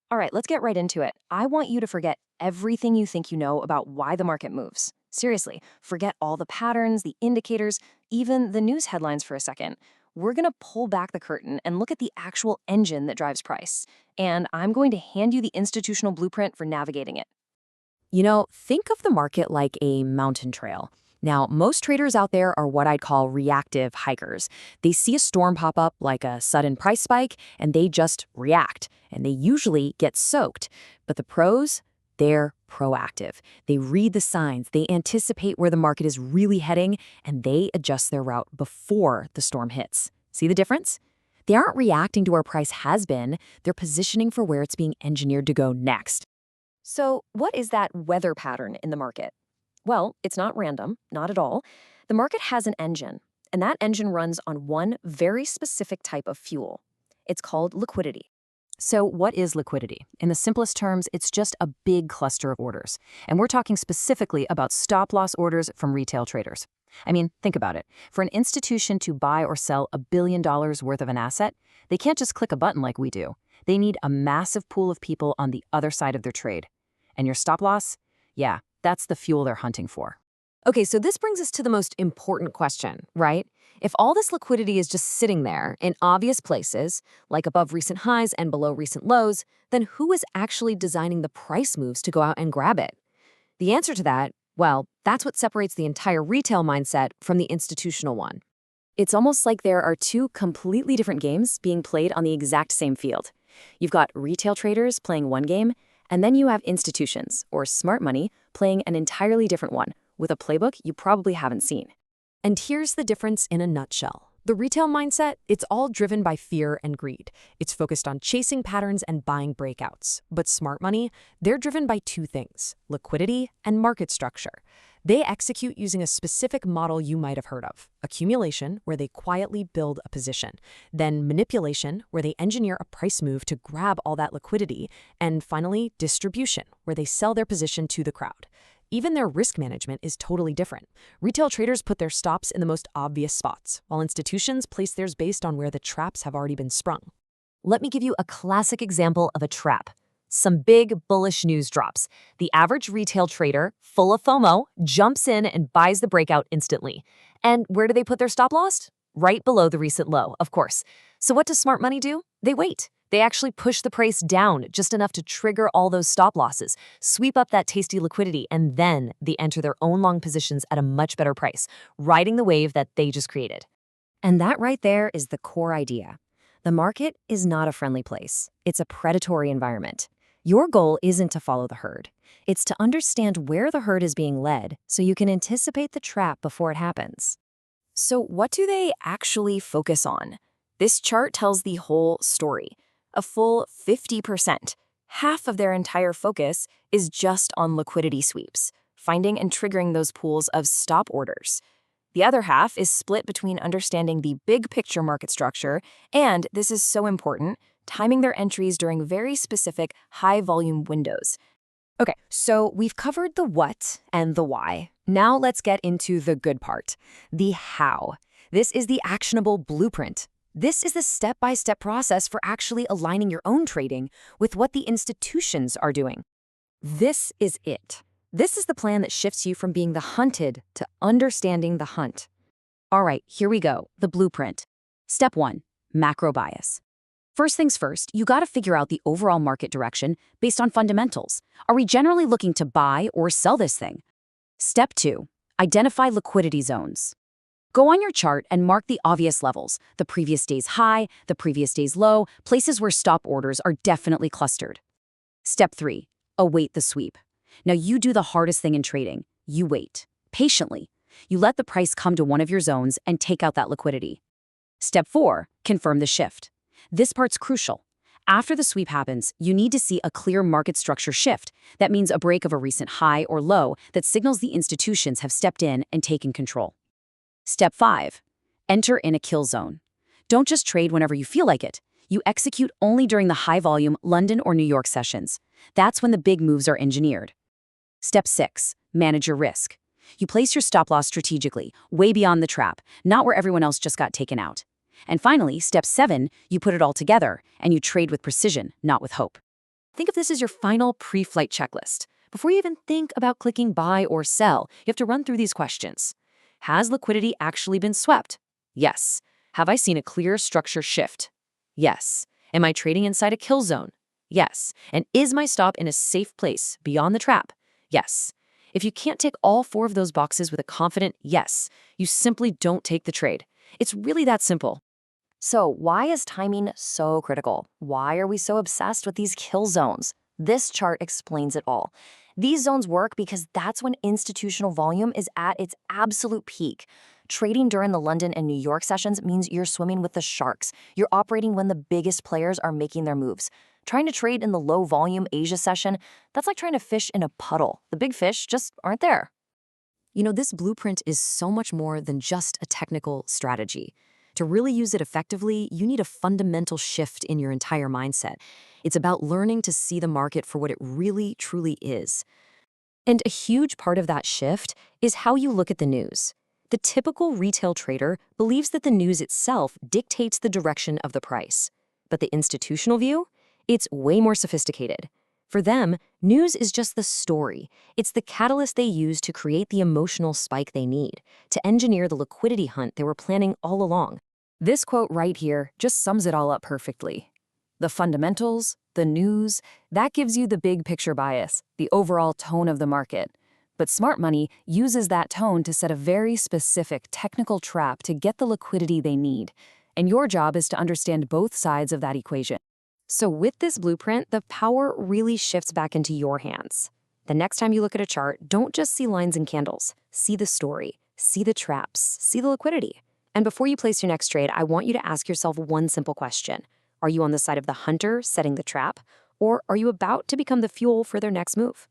All right, let's get right into it. I want you to forget everything you think you know about why the market moves. Seriously, forget all the patterns, the indicators, even the news headlines for a second. We're going to pull back the curtain and look at the actual engine that drives price. And I'm going to hand you the institutional blueprint for navigating it. Think of the market like a mountain trail. Now, most traders out there are what I'd call reactive hikers. They see a storm pop up like a sudden price spike, and they just react, and they usually get soaked. But the pros, they're proactive. They read the signs, they anticipate where the market is really heading, and they adjust their route before the storm hits. See the difference? They aren't reacting to where price has been, they're positioning for where it's being engineered to go next. So, what is that weather pattern in the market? Well, it's not random, not at all. The market has an engine, and that engine runs on one very specific type of fuel. It's called liquidity. So, what is liquidity? In the simplest terms, it's just a big cluster of orders. And we're talking specifically about stop loss orders from retail traders. I mean, think about it. For an institution to buy or sell $1 billion worth of an asset, they can't just click a button like we do. They need a massive pool of people on the other side of their trade. And your stop loss? Yeah, that's the fuel they're hunting for. Okay, so this brings us to the most important question, right? If all this liquidity is just sitting there in obvious places, like above recent highs and below recent lows, then who is actually designing the price moves to go out and grab it? The answer to that, well, that's what separates the entire retail mindset from the institutional one. It's almost like there are two completely different games being played on the exact same field. You've got retail traders playing one game, and then you have institutions, or smart money, playing an entirely different one, with a playbook you probably haven't seen. And here's the difference in a nutshell. The retail mindset, it's all driven by fear and greed. It's focused on chasing patterns and buying breakouts. But smart money, they're driven by two things: liquidity and market structure. They execute using a specific model you might have heard of: accumulation, where they quietly build a position; then manipulation, where they engineer a price move to grab all that liquidity; and finally, distribution, where they sell their position to the crowd. Even their risk management is totally different. Retail traders put their stops in the most obvious spots, while institutions place theirs based on where the traps have already been sprung. Let me give you a classic example of a trap. Some big bullish news drops. The average retail trader, full of FOMO, jumps in and buys the breakout instantly. And where do they put their stop loss? Right below the recent low, of course. So what does smart money do? They wait. They actually push the price down just enough to trigger all those stop losses, sweep up that tasty liquidity, and then they enter their own long positions at a much better price, riding the wave that they just created. And that right there is the core idea. The market is not a friendly place. It's a predatory environment. Your goal isn't to follow the herd. It's to understand where the herd is being led so you can anticipate the trap before it happens. So what do they actually focus on? This chart tells the whole story. A full 50%. Half of their entire focus is just on liquidity sweeps, finding and triggering those pools of stop orders. The other half is split between understanding the big picture market structure and, this is so important, timing their entries during very specific high-volume windows. Okay, so we've covered the what and the why. Now let's get into the good part, the how. This is the actionable blueprint. This is the step-by-step process for actually aligning your own trading with what the institutions are doing. This is it. This is the plan that shifts you from being the hunted to understanding the hunt. All right, here we go, the blueprint. Step 1, macro bias. First things first, you got to figure out the overall market direction based on fundamentals. Are we generally looking to buy or sell this thing? Step 2, identify liquidity zones. Go on your chart and mark the obvious levels: the previous day's high, the previous day's low, places where stop orders are definitely clustered. Step 3, await the sweep. Now you do the hardest thing in trading. You wait, patiently. You let the price come to one of your zones and take out that liquidity. Step 4, confirm the shift. This part's crucial. After the sweep happens, you need to see a clear market structure shift. That means a break of a recent high or low that signals the institutions have stepped in and taken control. Step 5, enter in a kill zone. Don't just trade whenever you feel like it. You execute only during the high-volume London or New York sessions. That's when the big moves are engineered. Step 6, manage your risk. You place your stop loss strategically, way beyond the trap, not where everyone else just got taken out. And finally, step 7, you put it all together, and you trade with precision, not with hope. Think of this as your final pre-flight checklist. Before you even think about clicking buy or sell, you have to run through these questions. Has liquidity actually been swept? Yes. Have I seen a clear structure shift? Yes. Am I trading inside a kill zone? Yes. And is my stop in a safe place beyond the trap? Yes. If you can't tick all 4 of those boxes with a confident yes, you simply don't take the trade. It's really that simple. So why is timing so critical? Why are we so obsessed with these kill zones? This chart explains it all. These zones work because that's when institutional volume is at its absolute peak. Trading during the London and New York sessions means you're swimming with the sharks. You're operating when the biggest players are making their moves. Trying to trade in the low-volume Asia session, that's like trying to fish in a puddle. The big fish just aren't there. This blueprint is so much more than just a technical strategy. To really use it effectively, you need a fundamental shift in your entire mindset. It's about learning to see the market for what it really, truly is. And a huge part of that shift is how you look at the news. The typical retail trader believes that the news itself dictates the direction of the price. But the institutional view? It's way more sophisticated. For them, news is just the story. It's the catalyst they use to create the emotional spike they need, to engineer the liquidity hunt they were planning all along. This quote right here just sums it all up perfectly. The fundamentals, the news, that gives you the big picture bias, the overall tone of the market. But smart money uses that tone to set a very specific technical trap to get the liquidity they need. And your job is to understand both sides of that equation. So with this blueprint, the power really shifts back into your hands. The next time you look at a chart, don't just see lines and candles. See the story, see the traps, see the liquidity. And before you place your next trade, I want you to ask yourself one simple question. Are you on the side of the hunter setting the trap, or are you about to become the fuel for their next move?